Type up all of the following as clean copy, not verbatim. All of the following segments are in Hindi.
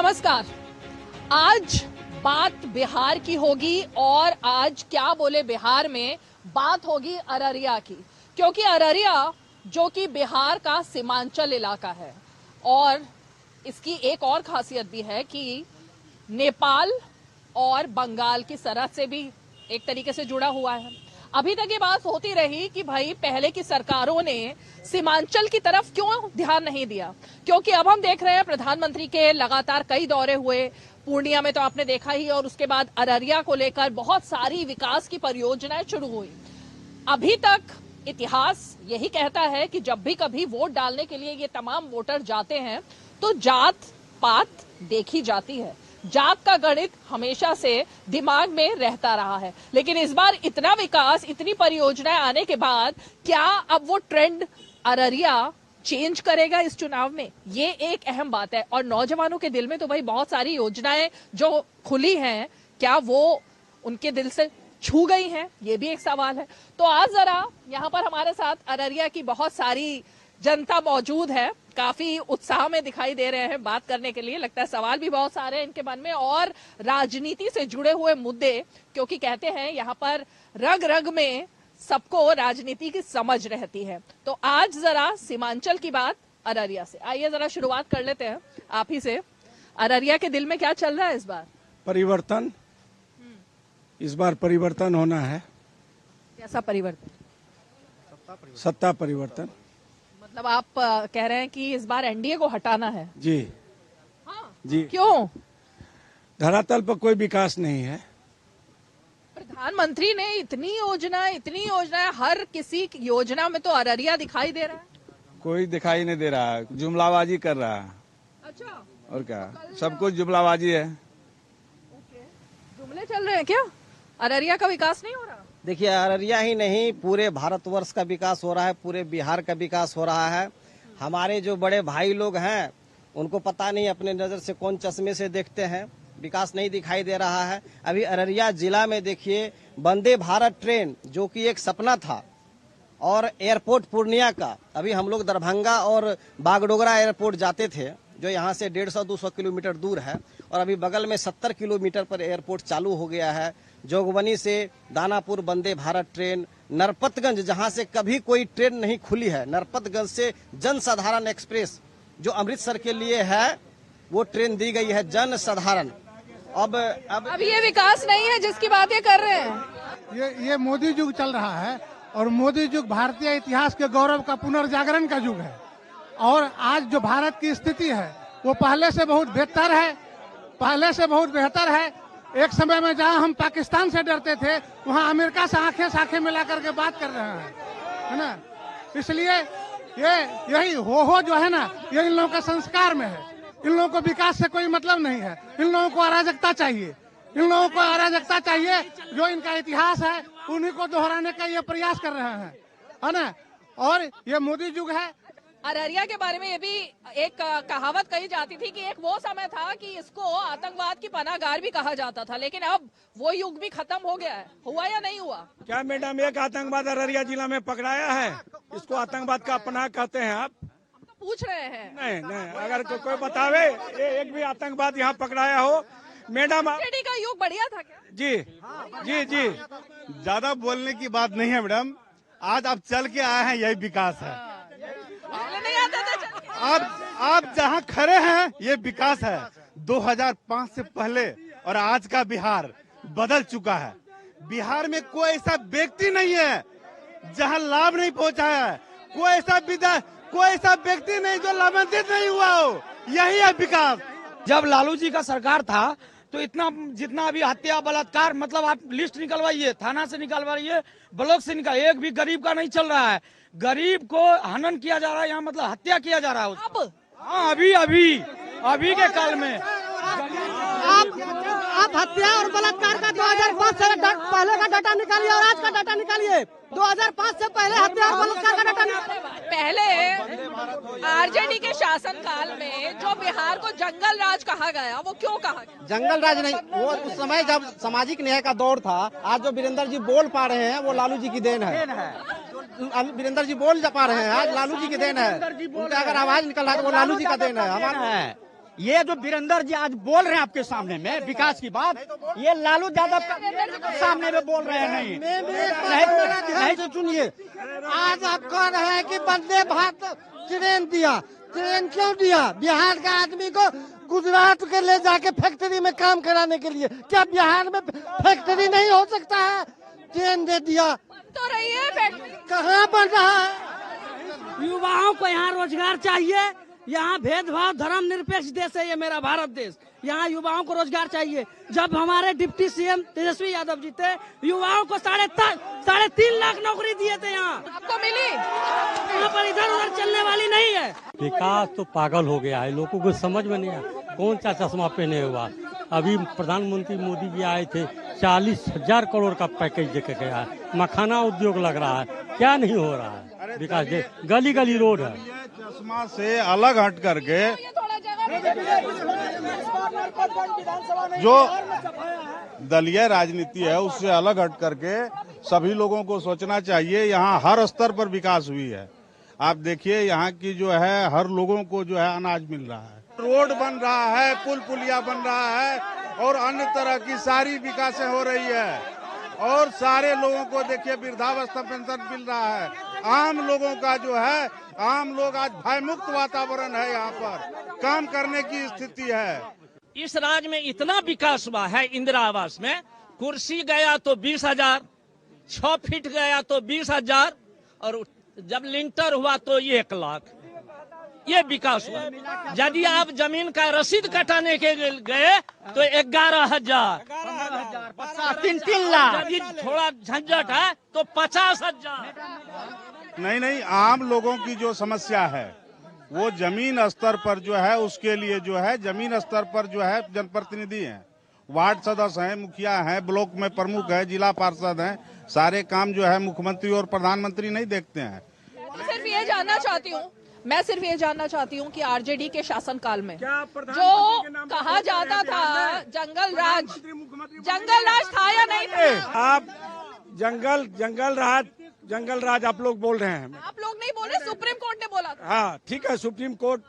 नमस्कार। आज बात बिहार की होगी और आज क्या बोले बिहार में बात होगी अररिया की, क्योंकि अररिया जो कि बिहार का सीमांचल इलाका है और इसकी एक और खासियत भी है कि नेपाल और बंगाल की सरहद से भी एक तरीके से जुड़ा हुआ है। अभी तक ये बात होती रही कि भाई पहले की सरकारों ने सीमांचल की तरफ क्यों ध्यान नहीं दिया, क्योंकि अब हम देख रहे हैं प्रधानमंत्री के लगातार कई दौरे हुए। पूर्णिया में तो आपने देखा ही, और उसके बाद अररिया को लेकर बहुत सारी विकास की परियोजनाएं शुरू हुई। अभी तक इतिहास यही कहता है कि जब भी कभी वोट डालने के लिए ये तमाम वोटर जाते हैं तो जात पात देखी जाती है, जात का गणित हमेशा से दिमाग में रहता रहा है। लेकिन इस बार इतना विकास, इतनी परियोजनाएं आने के बाद क्या अब वो ट्रेंड अररिया चेंज करेगा इस चुनाव में? ये एक अहम बात है। और नौजवानों के दिल में तो भाई बहुत सारी योजनाएं जो खुली हैं, क्या वो उनके दिल से छू गई हैं? ये भी एक सवाल है। तो आज जरा यहाँ पर हमारे साथ अररिया की बहुत सारी जनता मौजूद है, काफी उत्साह में दिखाई दे रहे हैं बात करने के लिए। लगता है सवाल भी बहुत सारे हैं इनके मन में और राजनीति से जुड़े हुए मुद्दे, क्योंकि कहते हैं यहाँ पर रग रग में सबको राजनीति की समझ रहती है। तो आज जरा सीमांचल की बात अररिया से। आइए जरा शुरुआत कर लेते हैं आप ही से। अररिया के दिल में क्या चल रहा है इस बार? परिवर्तन। इस बार परिवर्तन होना है। कैसा परिवर्तन? सत्ता परिवर्तन। मतलब आप कह रहे हैं कि इस बार एनडीए को हटाना है? जी हाँ। जी। क्यों? धरातल पर कोई विकास नहीं है। प्रधानमंत्री ने इतनी योजनाएं, हर किसी योजना में तो अररिया दिखाई दे रहा है। कोई दिखाई नहीं दे रहा है, जुमलाबाजी कर रहा है। अच्छा, और क्या, सब कुछ जुमलाबाजी है। ओके, जुमले चल रहे हैं क्या? अररिया का विकास नहीं हो रहा? देखिए, अररिया ही नहीं, पूरे भारतवर्ष का विकास हो रहा है, पूरे बिहार का विकास हो रहा है। हमारे जो बड़े भाई लोग हैं उनको पता नहीं अपने नज़र से कौन चश्मे से देखते हैं, विकास नहीं दिखाई दे रहा है। अभी अररिया जिला में देखिए, वंदे भारत ट्रेन जो कि एक सपना था, और एयरपोर्ट पूर्णिया का, अभी हम लोग दरभंगा और बागडोगरा एयरपोर्ट जाते थे जो यहाँ से 150-200 किलोमीटर दूर है, और अभी बगल में 70 किलोमीटर पर एयरपोर्ट चालू हो गया है। जोगबनी से दानापुर वंदे भारत ट्रेन, नरपतगंज जहां से कभी कोई ट्रेन नहीं खुली है, नरपतगंज से जनसाधारण एक्सप्रेस जो अमृतसर के लिए है वो ट्रेन दी गई है, जनसाधारण। अब ये विकास नहीं है जिसकी बात ये कर रहे हैं। ये मोदी युग चल रहा है, और मोदी युग भारतीय इतिहास के गौरव का पुनर्जागरण का युग है। और आज जो भारत की स्थिति है वो पहले से बहुत बेहतर है। एक समय में जहां हम पाकिस्तान से डरते थे, वहां अमेरिका से आंखें मिला करके बात कर रहे हैं, है ना। इसलिए यही हो जो है ना, ये इन लोगों के संस्कार में है। इन लोगों को विकास से कोई मतलब नहीं है, इन लोगों को अराजकता चाहिए। जो इनका इतिहास है उन्हीं को दोहराने का ये प्रयास कर रहे हैं, है ना। और ये मोदी युग है। अररिया के बारे में ये भी एक कहावत कही जाती थी कि एक वो समय था कि इसको आतंकवाद की पनाहगार भी कहा जाता था, लेकिन अब वो युग भी खत्म हो गया है। हुआ या नहीं हुआ? क्या मैडम, एक आतंकवाद अररिया जिला में पकड़ाया है? इसको आतंकवाद का पनाह कहते हैं आप? हम तो पूछ रहे हैं। नहीं, अगर कोई बतावे एक भी आतंकवाद यहाँ पकड़ाया हो मैडम। आरजेडी का युग बढ़िया था क्या? जी। ज्यादा बोलने की बात नहीं है मैडम, आज आप चल के आए हैं, यही विकास है। नहीं आता था। आप जहाँ खड़े हैं ये विकास है। 2005 से पहले और आज का बिहार बदल चुका है। बिहार में कोई ऐसा व्यक्ति नहीं है जहाँ लाभ नहीं पहुँचा है, कोई ऐसा व्यक्ति नहीं जो लाभान्वित नहीं हुआ हो। यही है विकास। जब लालू जी का सरकार था तो इतना जितना भी हत्या बलात्कार, मतलब आप लिस्ट निकलवाइए, थाना से निकलवाइए, ब्लॉक से निकालिए, एक भी गरीब का नहीं चल रहा है। गरीब को हनन किया जा रहा है यहाँ, मतलब हत्या किया जा रहा है उसको। हाँ, अभी के काल में आप हत्या और बलात्कार का 2005 से पहले का डाटा निकालिए और आज का डाटा निकालिए। 2005 से पहले हत्या और बलात्कार का डाटा निकालिए। पहले आरजेडी के शासन काल में जो बिहार को जंगल राज कहा गया, वो क्यों कहा गया? जंगल राज नहीं, वो उस समय जब सामाजिक न्याय का दौर था। आज जो वीरेंद्र जी बोल पा रहे हैं वो लालू जी की देन है। वीरेंद्र जी बोल पा रहे हैं आज लालू जी की देन है। उनका अगर आवाज निकल रहा है तो वो लालू जी का देन है, हमारा है। ये जो वीरेंद्र जी आज बोल रहे हैं आपके सामने में विकास की बात, ये लालू यादव के सामने में बोल रहे हैं। नहीं सुनिए, आज आप कह रहे हैं कि वंदे भारत ट्रेन दिया, ट्रेन क्यों दिया? बिहार का आदमी को गुजरात के ले जाके फैक्ट्री में काम कराने के लिए। क्या बिहार में फैक्ट्री नहीं हो सकता है? ट्रेन दे दिया तो रही है फैक्ट्री, कहाँ बन रहा है? युवाओं को यहाँ रोजगार चाहिए। यहाँ भेदभाव धर्मनिरपेक्ष देश है ये मेरा भारत देश। यहाँ युवाओं को रोजगार चाहिए। जब हमारे डिप्टी सीएम तेजस्वी यादव जी थे, युवाओं को 3.5 लाख नौकरी दिए थे। यहाँ आपको मिली? यहाँ पर इधर उधर चलने वाली नहीं है। विकास तो पागल हो गया है, लोगों को समझ में नहीं आया कौन सा चश्मा पहने हुआ। अभी प्रधानमंत्री मोदी जी आए थे, 40,000 करोड़ का पैकेज देके गया है। मखाना उद्योग लग रहा है, क्या नहीं हो रहा है विकास? गली गली रोड है। चश्मा से अलग हट करके जो दलीय राजनीति है उससे अलग हट करके सभी लोगों को सोचना चाहिए। यहाँ हर स्तर पर विकास हुई है। आप देखिए यहाँ की जो है हर लोगों को जो है अनाज मिल रहा है, रोड बन रहा है, पुल पुलिया बन रहा है और अन्य तरह की सारी विकासें हो रही है। और सारे लोगों को देखिए वृद्धावस्था पेंशन मिल रहा है। आम लोगों का जो है, आम लोग आज भयमुक्त वातावरण है, यहाँ पर काम करने की स्थिति है। इस राज्य में इतना विकास हुआ है। इंदिरा आवास में कुर्सी गया तो 20,000, 6 फीट गया तो 20,000 और जब लिंटर हुआ तो 1 लाख। ये विकास हुआ। यदि आप जमीन का रसीद कटाने के गए तो 11,000, 3 लाख। यदि थोड़ा झंझट है तो 50,000। नहीं, आम लोगों की जो समस्या है वो जमीन स्तर पर जो है, उसके लिए जो है जमीन स्तर पर जो है जनप्रतिनिधि हैं, वार्ड सदस्य हैं, मुखिया हैं, ब्लॉक में प्रमुख है, जिला पार्षद हैं। सारे काम जो है मुख्यमंत्री और प्रधानमंत्री नहीं देखते हैं। मैं सिर्फ ये जानना चाहती हूँ कि आरजेडी के शासनकाल में जो कहा जाता था जंगल राज था या नहीं था? आप जंगल राज आप लोग बोल रहे हैं। आप लोग नहीं बोल रहे, सुप्रीम कोर्ट ने बोला था। हाँ ठीक है, सुप्रीम कोर्ट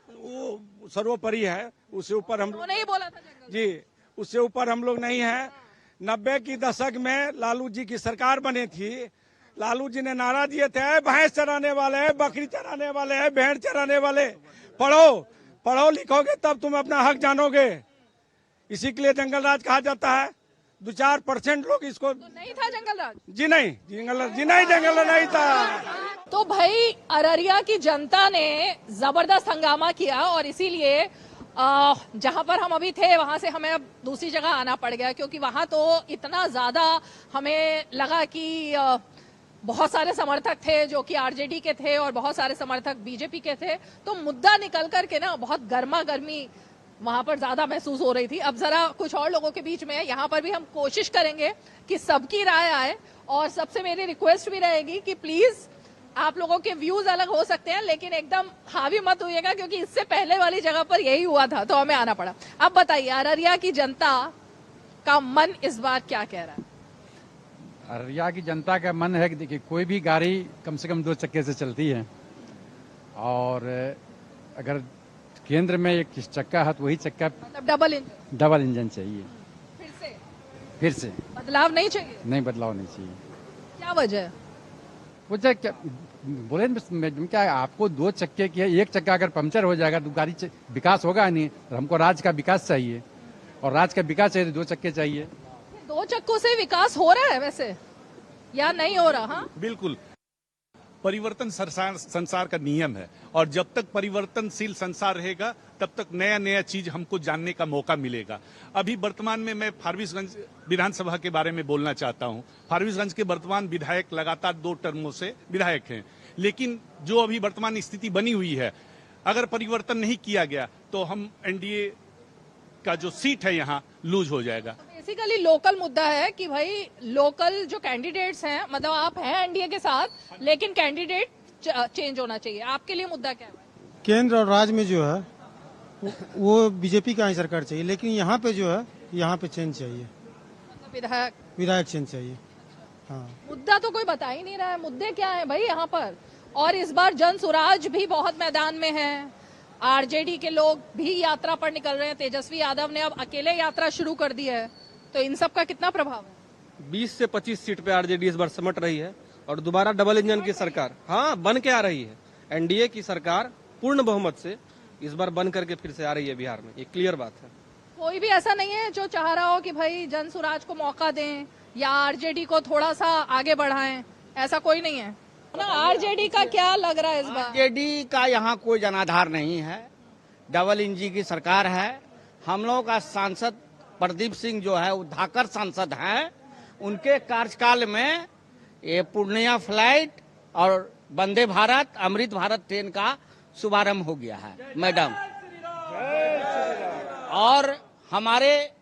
वो सर्वोपरि है, उससे ऊपर हम लोग नहीं बोला था जी, उससे ऊपर हम लोग नहीं है। 90 की दशक में लालू जी की सरकार बनी थी। लालू जी ने नारा दिए थे, भैंस चराने वाले हैं, बकरी चराने वाले हैं, भेड़ चराने वाले, पढ़ो लिखोगे तब तुम अपना हक जानोगे। इसी के लिए जंगल राज कहा जाता है। 2-4% लोग इसको तो नहीं था जंगल राज? जी नहीं, जंगल राज नहीं था। तो भाई अररिया की जनता ने जबरदस्त हंगामा किया और इसीलिए जहां पर हम अभी थे वहां से हमें अब दूसरी जगह आना पड़ गया, क्योंकि वहां तो इतना ज्यादा हमें लगा कि बहुत सारे समर्थक थे जो कि आरजेडी के थे और बहुत सारे समर्थक बीजेपी के थे। तो मुद्दा निकल करके ना बहुत गर्मा गर्मी वहां पर ज्यादा महसूस हो रही थी। अब जरा कुछ और लोगों के बीच में यहाँ पर भी हम कोशिश करेंगे कि सबकी राय आए और सबसे मेरी रिक्वेस्ट भी रहेगी कि प्लीज आप लोगों के व्यूज अलग हो सकते हैं लेकिन एकदम हावी मत होइएगा, क्योंकि इससे पहले वाली जगह पर यही हुआ था तो हमें आना पड़ा। अब बताइए अररिया की जनता का मन इस बार क्या कह रहा है? अररिया की जनता का मन है कि देखिए कोई भी गाड़ी कम से कम 2 चक्के से चलती है और अगर केंद्र में एक चक्का है तो वही चक्का मतलब डबल इंजन चाहिए। फिर से बदलाव नहीं चाहिए? नहीं, बदलाव नहीं चाहिए। क्या वजह? वजह क्या बोले क्या, आपको 2 चक्के की है, 1 चक्का अगर पंक्चर हो जाएगा तो गाड़ी विकास होगा नहीं। तो हमको राज्य का विकास चाहिए और राज्य का विकास चाहिए तो 2 चक्के चाहिए। 2 चक्कों से विकास हो रहा है वैसे या नहीं हो रहा? हाँ बिल्कुल, परिवर्तन संसार का नियम है और जब तक परिवर्तनशील संसार रहेगा तब तक नया नया चीज हमको जानने का मौका मिलेगा। अभी वर्तमान में मैं फारबिसगंज विधानसभा के बारे में बोलना चाहता हूं। फारबिसगंज के वर्तमान विधायक लगातार 2 टर्मों से विधायक हैं, लेकिन जो अभी वर्तमान स्थिति बनी हुई है, अगर परिवर्तन नहीं किया गया तो हम एनडीए का जो सीट है यहाँ लूज हो जाएगा। बेसिकली लोकल मुद्दा है कि भाई लोकल जो कैंडिडेट्स हैं, मतलब आप हैं एनडीए के साथ लेकिन कैंडिडेट चेंज होना चाहिए। आपके लिए मुद्दा क्या है? केंद्र और राज्य में जो है वो बीजेपी का ही सरकार चाहिए, लेकिन यहाँ पे जो है यहाँ पे चेंज चाहिए, विधायक चेंज चाहिए। हाँ, मुद्दा तो कोई बता ही नहीं रहा है। मुद्दे क्या है भाई यहाँ पर? और इस बार जन सुराज भी बहुत मैदान में है। आरजेडी के लोग भी यात्रा पर निकल रहे हैं। तेजस्वी यादव ने अब अकेले यात्रा शुरू कर दी है, तो इन सब का कितना प्रभाव है? 20 से 25 सीट पे आरजेडी इस बार सिमट रही है और दोबारा डबल इंजन की सरकार बन के आ रही है। एनडीए की सरकार पूर्ण बहुमत से इस बार बन करके फिर से आ रही है बिहार में, ये क्लियर बात है। कोई भी ऐसा नहीं है जो चाह रहा हो कि भाई जनसुराज को मौका दें या आरजेडी को थोड़ा सा आगे बढ़ाएं, ऐसा कोई नहीं है ना? आरजेडी का क्या लग रहा है इस बार? आरजेडी का यहाँ कोई जनाधार नहीं है, डबल इंजन की सरकार है। हम लोगों का सांसद प्रदीप सिंह जो है वो धाकर सांसद हैं, उनके कार्यकाल में ये पूर्णिया फ्लाइट और वंदे भारत अमृत भारत ट्रेन का शुभारंभ हो गया है मैडम। और हमारे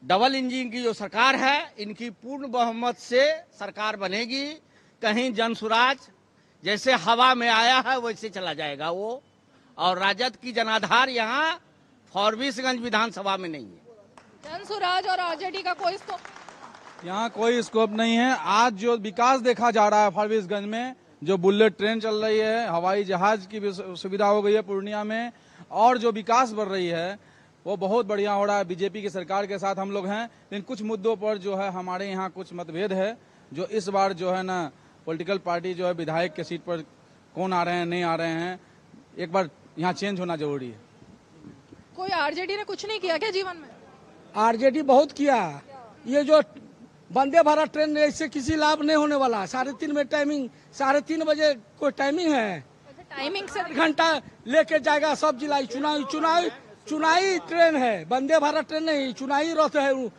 डबल इंजन की जो सरकार है, इनकी पूर्ण बहुमत से सरकार बनेगी। कहीं जनसुराज जैसे हवा में आया है वैसे चला जाएगा वो, और राजद की जनाधार यहाँ फॉरबिसगंज विधानसभा में नहीं है। जनसुराज और आरजेडी का कोई स्कोप, यहाँ कोई स्कोप नहीं है। आज जो विकास देखा जा रहा है फारबिसगंज में, जो बुलेट ट्रेन चल रही है, हवाई जहाज की भी सुविधा हो गई है पूर्णिया में, और जो विकास बढ़ रही है वो बहुत बढ़िया हो रहा है। बीजेपी की सरकार के साथ हम लोग हैं, लेकिन कुछ मुद्दों पर जो है हमारे यहाँ कुछ मतभेद है। जो इस बार जो है ना पॉलिटिकल पार्टी जो है विधायक के सीट पर कौन आ रहे हैं नहीं आ रहे हैं, एक बार यहाँ चेंज होना जरूरी है। कोई आरजेडी ने कुछ नहीं किया क्या जीवन में? आरजेडी बहुत किया। ये जो वंदे भारत ट्रेन इससे किसी लाभ नहीं होने वाला। 3:30 में टाइमिंग, 3:30 बजे कोई टाइमिंग है, टाइमिंग से घंटा लेके जाएगा सब जिला। चुनाई ट्रेन है, वंदे भारत ट्रेन नहीं, चुनाई रथ है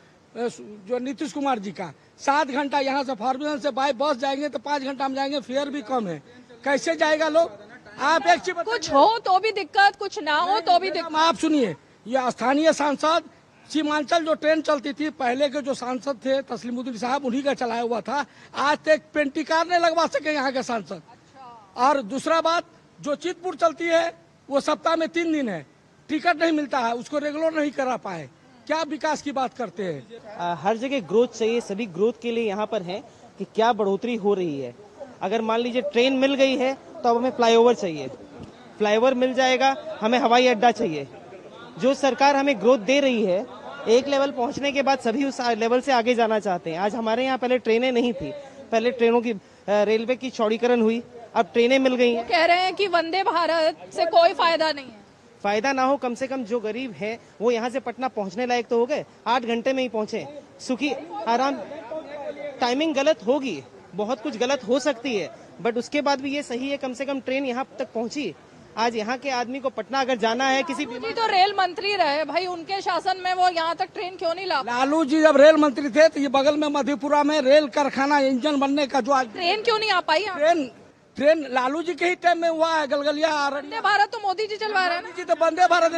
जो नीतीश कुमार जी का। 7 घंटा यहाँ से फारबिसगंज से बाई बस जाएंगे तो 5 घंटा में जाएंगे, फेयर भी कम है, कैसे जाएगा लोग? आप एक चीज, कुछ हो तो भी दिक्कत, कुछ ना हो तो भी दिक्कत। आप सुनिए, ये स्थानीय सांसद सीमांचल जो ट्रेन चलती थी, पहले के जो सांसद थे तस्लीमुद्दीन साहब, उन्हीं का चलाया हुआ था। आज तक पेंटिकार नहीं लगवा सके यहाँ के सांसद। और दूसरा बात, जो चितपुर चलती है वो सप्ताह में 3 दिन है, टिकट नहीं मिलता है, उसको रेगुलर नहीं करा पाए। क्या विकास की बात करते हैं? हर जगह ग्रोथ चाहिए, सभी ग्रोथ के लिए यहाँ पर है कि क्या बढ़ोतरी हो रही है। अगर मान लीजिए ट्रेन मिल गई है तो अब हमें फ्लाईओवर चाहिए, फ्लाईओवर मिल जाएगा, हमें हवाई अड्डा चाहिए। जो सरकार हमें ग्रोथ दे रही है, एक लेवल पहुंचने के बाद सभी उस लेवल से आगे जाना चाहते हैं। आज हमारे यहाँ पहले ट्रेनें नहीं थी, पहले ट्रेनों की रेलवे की चौड़ीकरण हुई, अब ट्रेनें मिल गई हैं। कह रहे हैं कि वंदे भारत से कोई फायदा नहीं है। फायदा ना हो, कम से कम जो गरीब है वो यहाँ से पटना पहुँचने लायक तो हो गए, 8 घंटे में ही पहुँचे सुखी आराम। टाइमिंग गलत होगी, बहुत कुछ गलत हो सकती है, बट उसके बाद भी ये सही है, कम से कम ट्रेन यहाँ तक पहुँची। आज यहाँ के आदमी को पटना अगर जाना है किसी जी तो रेल मंत्री रहे भाई, उनके शासन में वो यहाँ तक ट्रेन क्यों नहीं ला? लालू जी जब रेल मंत्री थे तो ये बगल में मधेपुरा में रेल कारखाना इंजन बनने का जो ट्रेन क्यों नहीं आ पाई? ट्रेन लालू जी के ही टाइम में हुआ है। गलगलिया वंदे भारत तो मोदी जी चलवा रहे हैं जी, तो वंदे भारत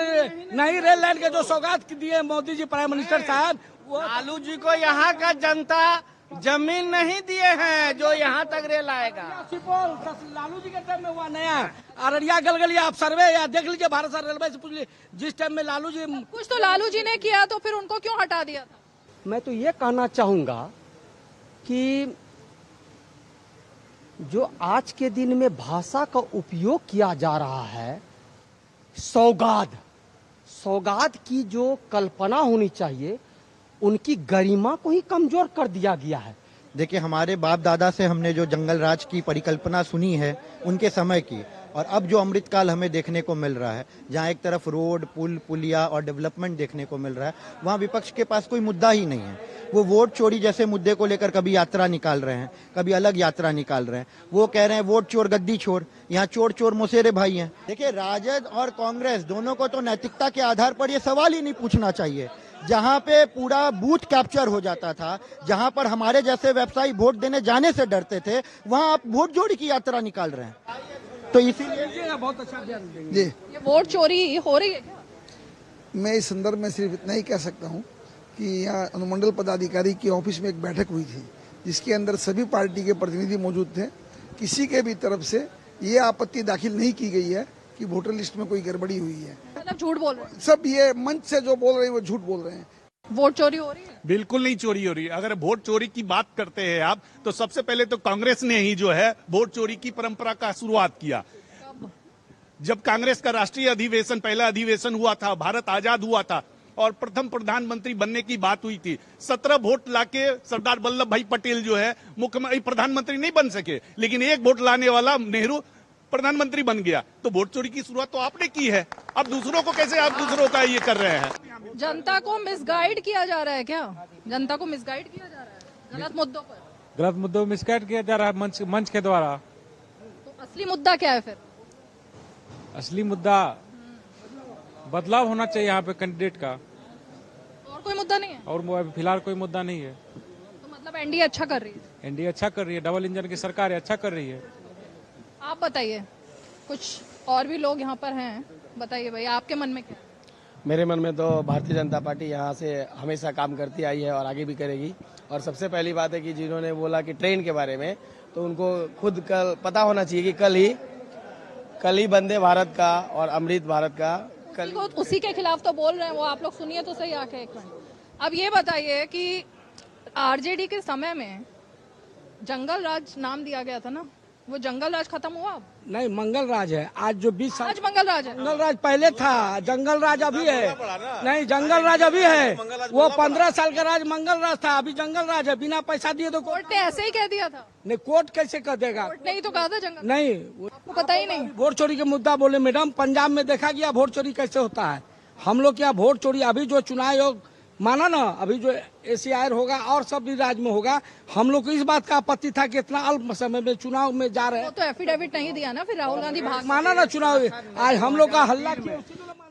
नहीं, रेल लाइन के जो सौगात दिए मोदी जी प्राइम मिनिस्टर साहब, लालू जी को यहाँ का जनता जमीन नहीं दिए हैं जो यहाँ तक रेल आएगा। लालू जी के टाइम में हुआ नया अररिया गलगलिया, आप सर्वे या देख लीजिए, भारत सरकार रेलवे से पूछ लीजिए, जिस टाइम में लालू जी कुछ तो लालू जी ने किया, तो फिर उनको क्यों हटा दिया था? मैं तो ये कहना चाहूंगा कि जो आज के दिन में भाषा का उपयोग किया जा रहा है, सौगात की जो कल्पना होनी चाहिए, उनकी गरिमा को ही कमजोर कर दिया गया है। देखिए, हमारे बाप दादा से हमने जो जंगल राज की परिकल्पना सुनी है उनके समय की, और अब जो अमृतकाल हमें देखने को मिल रहा है, जहाँ एक तरफ रोड, पुल, पुलिया और डेवलपमेंट देखने को मिल रहा है, वहाँ विपक्ष के पास कोई मुद्दा ही नहीं है। वो वोट चोरी जैसे मुद्दे को लेकर कभी यात्रा निकाल रहे हैं, कभी अलग यात्रा निकाल रहे हैं। वो कह रहे हैं वोट चोर गद्दी चोर, यहाँ चोर चोर मुसेरे भाई हैं। देखिए, राजद और कांग्रेस दोनों को तो नैतिकता के आधार पर ये सवाल ही नहीं पूछना चाहिए। जहाँ पे पूरा बूथ कैप्चर हो जाता था, जहाँ पर हमारे जैसे व्यवसायी वोट देने जाने से डरते थे, वहाँ आप वोट चोरी की यात्रा निकाल रहे हैं। तो इसीलिए बहुत अच्छा जी, ये वोट चोरी हो रही है क्या? मैं इस संदर्भ में सिर्फ इतना ही कह सकता हूँ कि यहाँ अनुमंडल पदाधिकारी की ऑफिस में एक बैठक हुई थी, जिसके अंदर सभी पार्टी के प्रतिनिधि मौजूद थे। किसी के भी तरफ से ये आपत्ति दाखिल नहीं की गई है कि वोटर लिस्ट में कोई गड़बड़ी हुई है। मतलब झूठ बोल रहे हैं सब, ये मंच से जो बोल रहे हैं वो झूठ बोल रहे हैं। वोट चोरी हो रही है? बिल्कुल नहीं चोरी हो रही है। अगर वोट चोरी की बात करते हैं आप, तो सबसे पहले तो कांग्रेस ने ही जो है वोट चोरी की परंपरा का शुरुआत किया। जब कांग्रेस का राष्ट्रीय अधिवेशन, पहला अधिवेशन हुआ था, भारत आजाद हुआ था और प्रथम प्रधानमंत्री बनने की बात हुई थी, 17 वोट लाके सरदार वल्लभ भाई पटेल जो है मुख्यमंत्री प्रधानमंत्री नहीं बन सके, लेकिन 1 वोट लाने वाला नेहरू प्रधानमंत्री बन गया। तो वोट चोरी की शुरुआत तो आपने की है, अब दूसरों को कैसे आप दूसरों का ये कर रहे हैं? जनता को मिसगाइड किया जा रहा है क्या? जनता को मिसगाइड किया जा रहा है गलत मुद्दों पर? गलत मुद्दों में मिसगाइड किया जा रहा है मंच के द्वारा। तो असली मुद्दा क्या है फिर? असली मुद्दा बदलाव होना चाहिए यहाँ पे कैंडिडेट का। और कोई मुद्दा नहीं है? और फिलहाल कोई मुद्दा नहीं है। तो मतलब एनडीए अच्छा कर रही है? एनडीए अच्छा कर रही है, डबल इंजन की सरकार है, अच्छा कर रही है। आप बताइए, कुछ और भी लोग यहाँ पर हैं, बताइए भाई आपके मन में क्या? मेरे मन में तो भारतीय जनता पार्टी यहाँ से हमेशा काम करती आई है और आगे भी करेगी। और सबसे पहली बात है कि जिन्होंने बोला कि ट्रेन के बारे में, तो उनको खुद कल पता होना चाहिए कि कल ही वंदे भारत का और अमृत भारत का कल उसी के खिलाफ तो बोल रहे हैं वो, आप लोग सुनिए तो सही आके एक मिनट। अब ये बताइए कि आरजेडी के समय में जंगल राज नाम दिया गया था ना, वो जंगल राज खत्म हुआ? अब नहीं, मंगल राज है आज जो 20 साल। आज मंगल राज है? मंगल राज पहले था, जंगल राज अभी है। नहीं, जंगल राज अभी है। वो 15 साल का राज मंगल राज था, अभी जंगल राज है। बिना पैसा दिए तो कोर्ट ने ऐसे ही कह दिया था? नहीं, कोर्ट कैसे कह देगा? कोर्ट ने ही तो कहा था जंगल। नहीं, आपको पता ही नहीं? वोट चोरी के मुद्दा बोले मैडम, पंजाब में देखा गया वोट चोरी कैसे होता है। हम लोग क्या वोट चोरी, अभी जो चुनाव आयोग माना ना, अभी जो एसीआर होगा और सब भी राज्य में होगा, हम लोग को इस बात का आपत्ति था कि इतना अल्प समय में चुनाव में जा रहे हैं। तो एफिडेविट नहीं दिया ना फिर राहुल गांधी भाग माना ना चुनाव, आज हम लोग का हल्ला किया।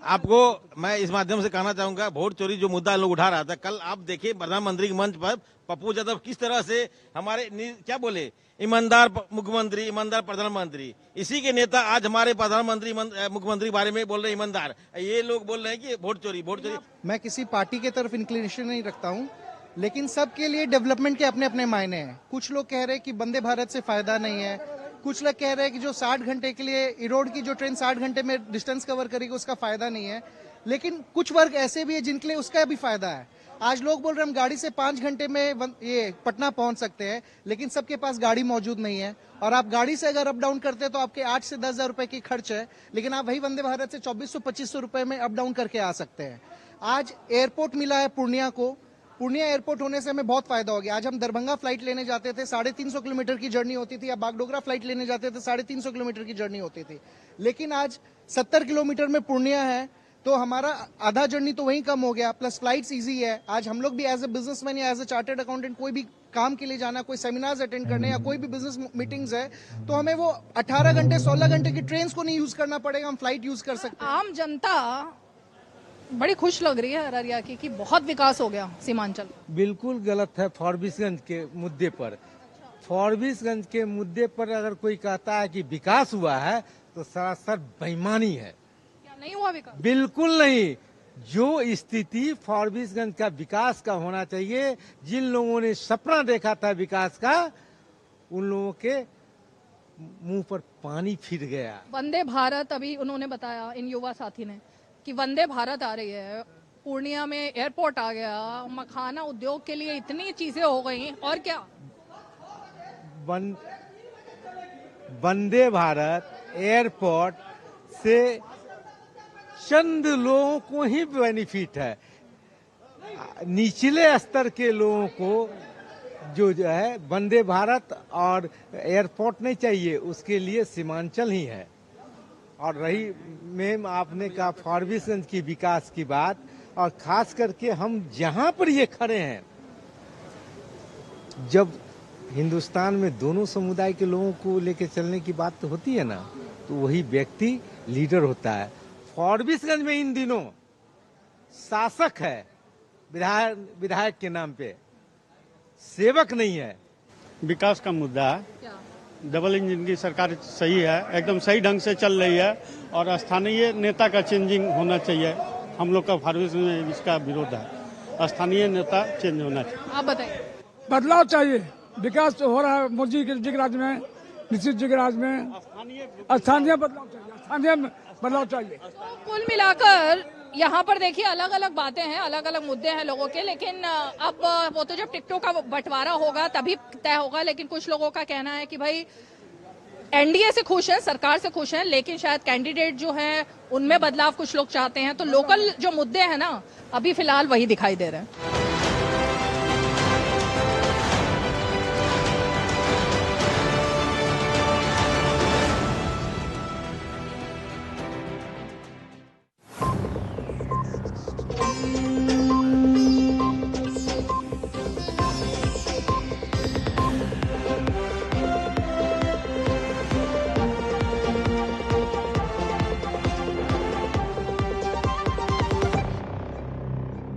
आपको मैं इस माध्यम से कहना चाहूंगा, वोट चोरी जो मुद्दा लोग उठा रहा था, कल आप देखिए प्रधानमंत्री के मंच पर पप्पू यादव किस तरह से हमारे क्या बोले, ईमानदार मुख्यमंत्री, ईमानदार प्रधानमंत्री। इसी के नेता आज हमारे प्रधानमंत्री मुख्यमंत्री बारे में बोल रहे ईमानदार, ये लोग बोल रहे हैं कि वोट चोरी। मैं किसी पार्टी के तरफ इंक्लिनेशन नहीं रखता हूँ, लेकिन सबके लिए डेवलपमेंट के अपने अपने मायने हैं। कुछ लोग कह रहे हैं कि वंदे भारत से फायदा नहीं है, कुछ लोग कह रहे हैं कि जो 60 घंटे के लिए इरोड की जो ट्रेन 60 घंटे में डिस्टेंस कवर करेगी उसका फायदा नहीं है। लेकिन कुछ वर्ग ऐसे भी है जिनके लिए उसका भी फायदा है। आज लोग बोल रहे हैं हम गाड़ी से 5 घंटे में ये पटना पहुंच सकते हैं, लेकिन सबके पास गाड़ी मौजूद नहीं है। और आप गाड़ी से अगर अप डाउन करते हैं तो आपके 8 से 10 हजार रुपए की खर्च है, लेकिन आप वही वंदे भारत से 2400-2500 रुपए में अप डाउन करके आ सकते हैं। आज एयरपोर्ट मिला है पूर्णिया को, पूर्णिया एयरपोर्ट होने से हमें बहुत फायदा हो गया। आज हम दरभंगा फ्लाइट लेने जाते थे 350 किलोमीटर की जर्नी होती थी, या बागडोगरा फ्लाइट लेने जाते थे 350 किलोमीटर की जर्नी होती थी, लेकिन आज 70 किलोमीटर में पूर्णिया है, तो हमारा आधा जर्नी तो वहीं कम हो गया, प्लस फ्लाइट्स इजी है। आज हम लोग भी एज ए बिजनेसमैन या एज ए चार्टर्ड अकाउंटेंट कोई भी काम के लिए जाना, कोई सेमिनार्स अटेंड करने या कोई भी बिजनेस मीटिंग्स है, तो हमें वो 18 घंटे 16 घंटे की ट्रेन को नहीं यूज करना पड़ेगा, हम फ्लाइट यूज कर सकते हैं। आम जनता बड़ी खुश लग रही है अररिया की कि बहुत विकास हो गया सीमांचल। बिल्कुल गलत है फॉरबिसगंज के मुद्दे पर। फॉरबिसगंज के मुद्दे पर अगर कोई कहता है कि विकास हुआ है तो सरासर बेईमानी है। क्या नहीं हुआ विकास? बिल्कुल नहीं। जो स्थिति फॉरबिसगंज का विकास का होना चाहिए, जिन लोगों ने सपना देखा था विकास का, उन लोगों के मुंह पर पानी फिर गया। वंदे भारत, अभी उन्होंने बताया इन युवा साथी ने कि वंदे भारत आ रही है, पूर्णिया में एयरपोर्ट आ गया, मखाना उद्योग के लिए इतनी चीजें हो गई, और क्या? वंदे भारत एयरपोर्ट से चंद लोगों को ही बेनिफिट है, निचले स्तर के लोगों को जो है वंदे भारत और एयरपोर्ट नहीं चाहिए, उसके लिए सीमांचल ही है। और रही मैम आपने कहा फॉरबिसगंज की विकास की बात, और खास करके हम जहां पर ये खड़े हैं, जब हिंदुस्तान में दोनों समुदाय के लोगों को लेकर चलने की बात होती है ना, तो वही व्यक्ति लीडर होता है। फॉरबिसगंज में इन दिनों शासक है विधायक के नाम पे, सेवक नहीं है। विकास का मुद्दा है, डबल इंजन की सरकार सही है, एकदम सही ढंग से चल रही है, और स्थानीय नेता का चेंजिंग होना चाहिए। हम लोग का फॉरबिसगंज में इसका विरोध है, स्थानीय नेता चेंज होना चाहिए। आप बताइए। बदलाव चाहिए, विकास तो हो रहा है मोदी जी के राज में, नीतीश जी के राज में, स्थानीय बदलाव चाहिए, स्थानीय बदलाव चाहिए। कुल मिलाकर यहाँ पर देखिए अलग अलग बातें हैं, अलग अलग मुद्दे हैं लोगों के, लेकिन अब वो तो जब टिकटों का बंटवारा होगा तभी तय होगा। लेकिन कुछ लोगों का कहना है कि भाई एनडीए से खुश हैं, सरकार से खुश हैं, लेकिन शायद कैंडिडेट जो है उनमें बदलाव कुछ लोग चाहते हैं। तो लोकल जो मुद्दे हैं ना, अभी फिलहाल वही दिखाई दे रहे हैं।